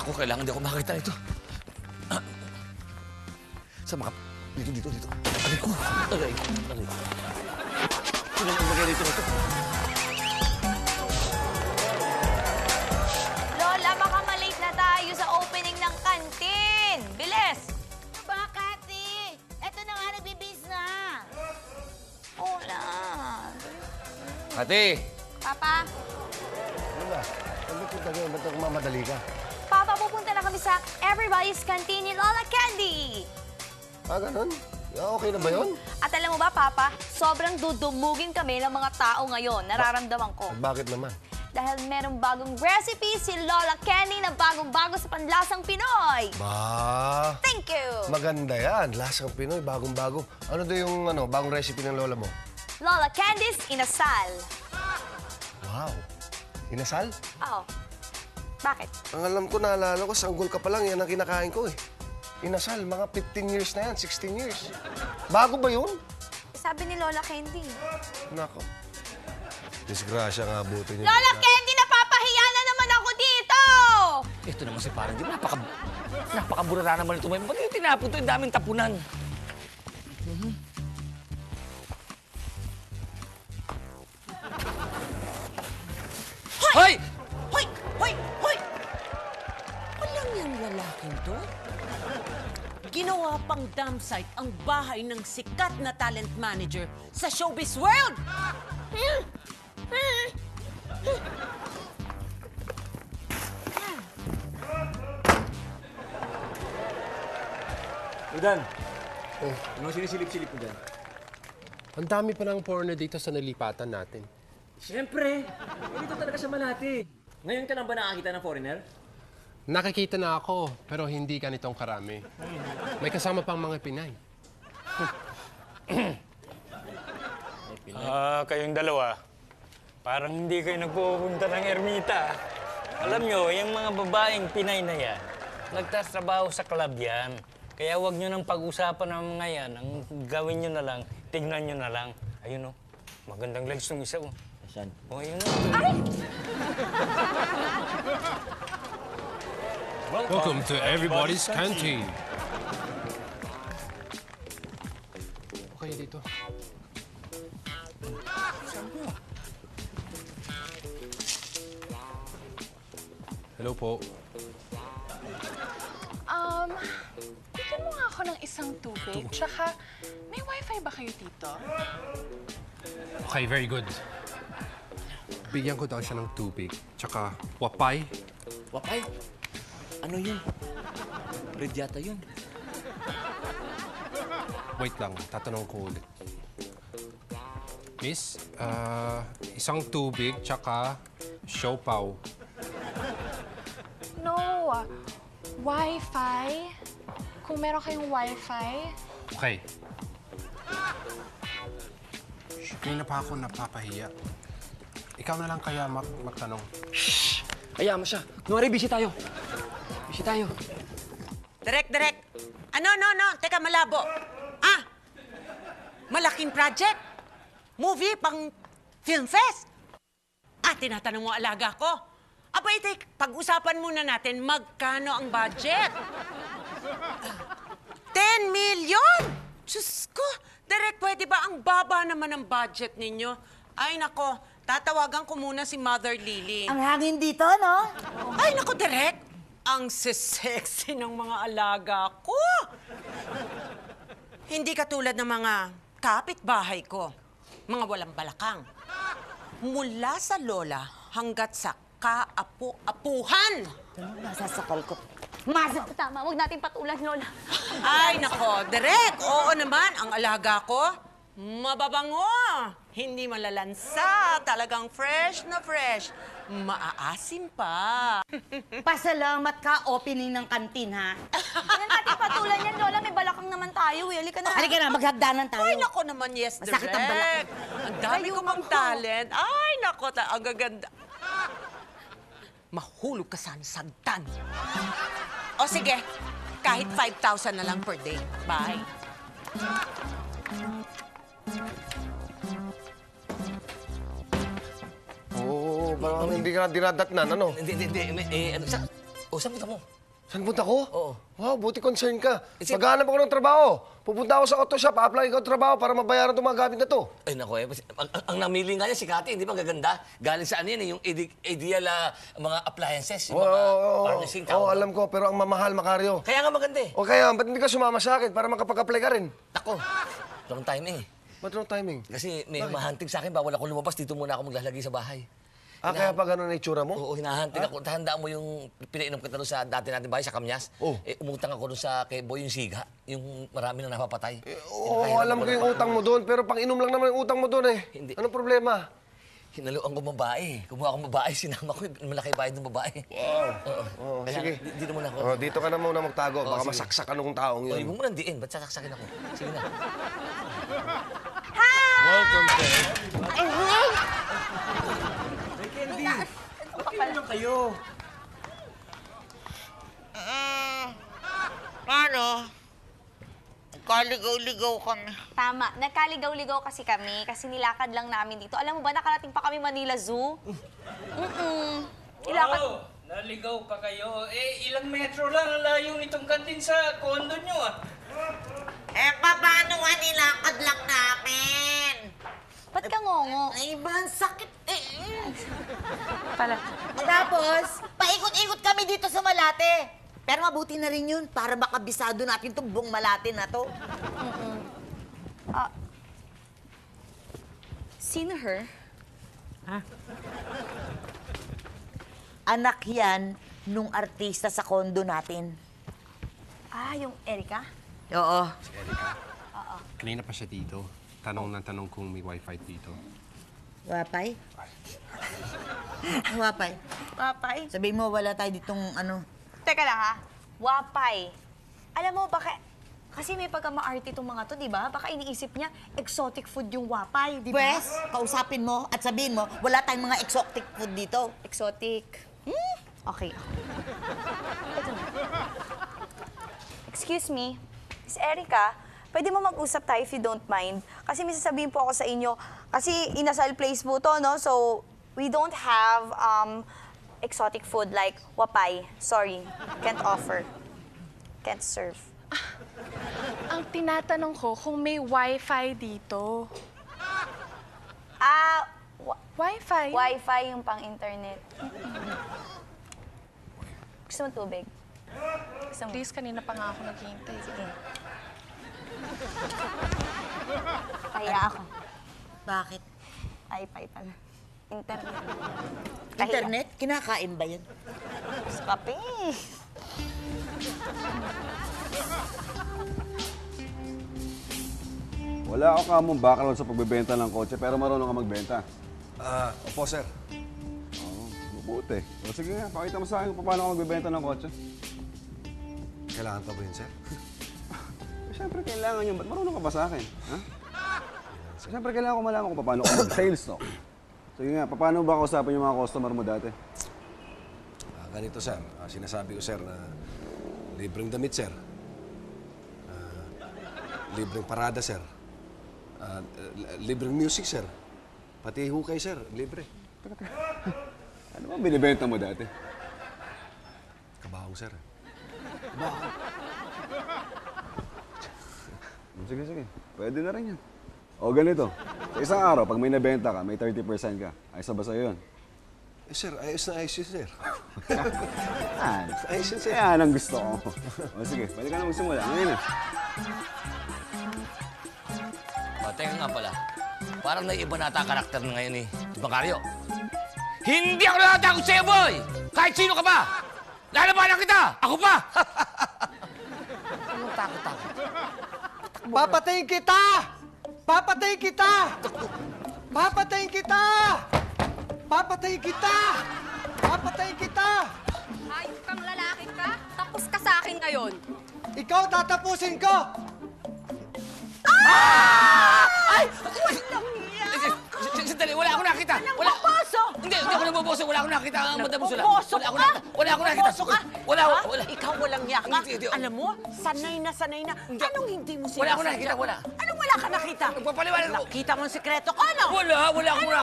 Naku, kailangan di ako makakita nito. Sa mga... Dito. Aray ko. Sino ang magay dito nito? Lola, baka malate na tayo sa opening ng kantin. Bilis! Bakit eh? Eto na nga, nagbibis na. Hola. Ate! Papa? Ano ba? Ano punta kayo? Ba't mamadali ka? Papa, pupunta na kami sa Everybody's Canteen ni Lola Candy. Ah, ganun? Okay na ba yun? At alam mo ba, Papa, sobrang dudumugin kami ng mga tao ngayon. Nararamdaman ko. At bakit naman? Dahil merong bagong recipe si Lola Candy na bagong-bago sa panlasang Pinoy. Ba, Thank you! maganda yan. Lasang Pinoy, bagong-bago. Ano daw yung bagong recipe ng lola mo? Lola Candy's Inasal. Wow. Inasal? Oo. Bakit? Ang alam ko, naalala ko, sanggol ka pa lang, yan ang kinakain ko eh. Inasal, mga 15 years na yan, 16 years. Bago ba yun? Sabi ni Lola Candy. Nako. Disgrasya nga buti niya. Lola Candy, napapahiya na naman ako dito! Ito naman si parang di napakaburara naman ito. Ba't yung tinapon ito? Yung daming tapunan. Hoy! Hoy! Walang yung lalaking to. Ginawa pang dump site ang bahay ng sikat na talent manager sa showbiz world! Rodan, ano sinisilip-silip mo dyan? Ang dami pa ng foreigner dito sa nalipatan natin. Siyempre! Dito talaga sa Malate. Ngayon ka lang ba nakakita ng foreigner? Nakikita na ako, pero hindi ganitong karami. May kasama pang mga Pinay. Kayong dalawa, parang hindi kayo nagpupunta ng ermita. Alam nyo, yung mga babaeng Pinay na yan, nagtatrabaho sa club yan. Kaya huwag nyo nang pag-usapan ng mga yan. Ang gawin nyo na lang, tignan nyo na lang. Ayun o, magandang legs ng isa o. Saan? O, ayun o. Welcome to Everybody's Canteen. Okay dito. Hello po. Bigyan mo nga ako ng isang tubig. Tsaka, may wifi ba kayo dito? Okay, very good. Bigyan ko daw siya ng tubig. Tsaka, wapay. Wapay? Ano yun? Red yata yun. Wait lang, tatanong ko ulit. Miss, isang tubig, tsaka siopaw. No. Wifi? Kung meron kayong wifi? Okay. Kanina pa ako napapahiya. Ikaw na lang kaya magtanong. Hayaan mo siya. Kunwari, busy tayo. Direk! Ano? Teka, malabo. Malaking project? Movie pang film fest? Tinatanong mo alaga ko? Abay, pag-usapan muna natin magkano ang budget. 10 million! Diyos ko! Direk, pwede ba ang baba naman ang budget ninyo? Ay, nako, tatawagan ko muna si Mother Lily. Ang hangin dito, no? Ay, nako, Direk! Ang sexy ng mga alaga ko! Hindi katulad ng mga kapitbahay ko. Mga walang balakang. Mula sa lola hanggat sa kaapu-apuhan. Masasakal ko. Tama, huwag natin patulan, Lola. Ay, nako, Direk! Oo naman, ang alaga ko, mababango. Hindi malalansa. Talagang fresh na fresh. Maaasim pa. Pasalamat ka, opening ng kantin, ha? Hindi natin patulan yan, Lola. May balakang naman tayo. Halika na. Halika na, maghagdanan tayo. Ay, nako naman, yes, Direk. Masakit ang balakang. Ang dami ko pang talent. Ay, nako, ang gaganda. Mahulog ka sana sa sagdan. O sige, kahit 5,000 na lang per day. Bye. Oo, parang hindi ka dinadatnan, ano? Hindi. Ano, saan punta mo? Saan punta ko? Oo. Wow, buti concern ka. Isip- Maghanap ako ng trabaho. Pupunta ako sa auto shop, apply ko ng trabaho para mabayaran itong mga gamit na to. Ay, naku, ang namili nga niya si Kati, hindi ba gaganda? Galing sa ano yan, yung ideal mga appliances, yung mga furnishing Oo, tawag. alam ko, pero ang mamahal, Macario. Kaya nga maganda eh. O kaya, ba't hindi ka sumama sa akin para makapag-apply ka rin? Ako, wrong timing eh. Ba't wrong timing? Kasi may mahanting sa akin, bawal ako lumabas, dito muna ako maglalagay sa bahay. Kaya pa gano'n na itsura mo? Oo, hinahanting ako. Tandaan mo yung pinainom kita doon sa dati natin bahay, sa Kamyas? Oh. Umutang ako doon sa kay Boy yung siga, yung marami na napapatay. Oo, alam ko yung utang mo doon, pero pang inom lang naman yung utang mo doon eh. Hindi. Anong problema? Hinaluan ko babae. Kumuha akong babae, sinama ko, malaki bayad ng babae. Wow. Oo. Kaya sige. Dito muna ako. Oh, dito ka na muna magtago. Baka sige. masaksak anong taong Oy, yun. huwag mo nang diin. Ba't sasaksakin ako? Sige na. Welcome, sir. Ano? Kaligaw-ligaw kami. Tama, nagkaligaw-ligaw kasi kami kasi nilakad lang namin dito. Alam mo ba, nakarating pa kami Manila Zoo? Nilakad. Wow, naligaw pa kayo. Eh, ilang metro lang ang layo nitong kantin sa kondo nyo ah. Eh, paano nga nilakad lang namin? Ba't ka ngongo? Ay, iba, ang sakit eh. Pala. Tapos, paikot-ikot kami dito sa Malate. Pero mabuti na rin yun para makabisado natin itong buong Malate na to. Sino her? Anak yan nung artista sa kondo natin. Ah, yung Erika? Oo. Kanina pa siya dito. Tanong ng tanong kung may wifi dito. Wapay? Wapay. Wapay? Sabihin mo, wala tayo ditong ano. Teka lang ha, wapay. Alam mo, baka... Kasi may pagka-maarte itong mga to, di ba? Baka iniisip niya, exotic food yung wapay, di ba? Pwes, kausapin mo at sabihin mo, wala tayong mga exotic food dito. Exotic. Okay. Ito na. Excuse me, Miss Erica, pwede mo mag-usap tayo if you don't mind? Kasi may sasabihin po ako sa inyo, kasi inasal place po to, no? So, we don't have exotic food like wapay. Sorry, can't offer. Can't serve. Ang tinatanong ko kung may wifi dito. Wifi? Wifi? Wifi yung pang-internet. Gusto mo tubig? Gusto mo? Please, kanina pa nga ako naghihintay. Sige. Kaya ako. Bakit? Wifi pala. Internet. Internet? Kinakain ba yan? Sa kape. Wala ako kamong background sa pagbebenta ng kotse, pero marunong ka magbenta. Opo, sir. Oo, mabuti. O sige nga, pakita mo sa akin kung paano ako magbebenta ng kotse. Kailangan pa ba yun, sir? Siyempre, kailangan yun. Ba't marunong ka ba sa akin? Ha? Siyempre, kailangan ko malaman kung paano ako mag-sales, no? Sige nga, paano ba kausapin yung mga customer mo dati? Ganito, sir. Sinasabi ko, sir, na libreng damit, sir. Libreng parada, sir. Libreng music, sir. Pati hukay, sir. Libre. Ano ba binibenta mo dati? Kabahong, sir. Sige, sige. Pwede na rin yan. O ganito, sa isang araw, pag may nabenta ka, may 30% ka. Ayos na ba sa'yo yun? Eh, sir, ayos na ayos yun, sir. Ayos yun, sir. Yan ang gusto ko. O sige, pwede ka na magsimula. Ngayon na. Teka nga pala, parang naiiba na ata ang karakter na ngayon eh. Macario. Hindi ako natatakot sa'yo, boy! Kahit sino ka ba! Lalabanan kita! Ako pa! Anong takot-takot? Papatayin kita! Papatayin kita! Papatayin kita! Papatayin kita! Papatayin kita! Ayos kang lalaki ka? Tapos ka sa akin ngayon. Ikaw tatapusin ko! Ay! Sandali, wala akong nakita! Wala! Hindi ako naboboso! Wala akong nakita ang madamo sila! Wala akong nakita! Wala! Ikaw walang yak ka. Hindi. Alam mo, sanay na. Anong hindi mo sinasadya? Wala akong nakita, wala. Anong wala ka nakita? Nagpapaliwanag ako. Nakita mo ang sikreto ko, no? Wala akong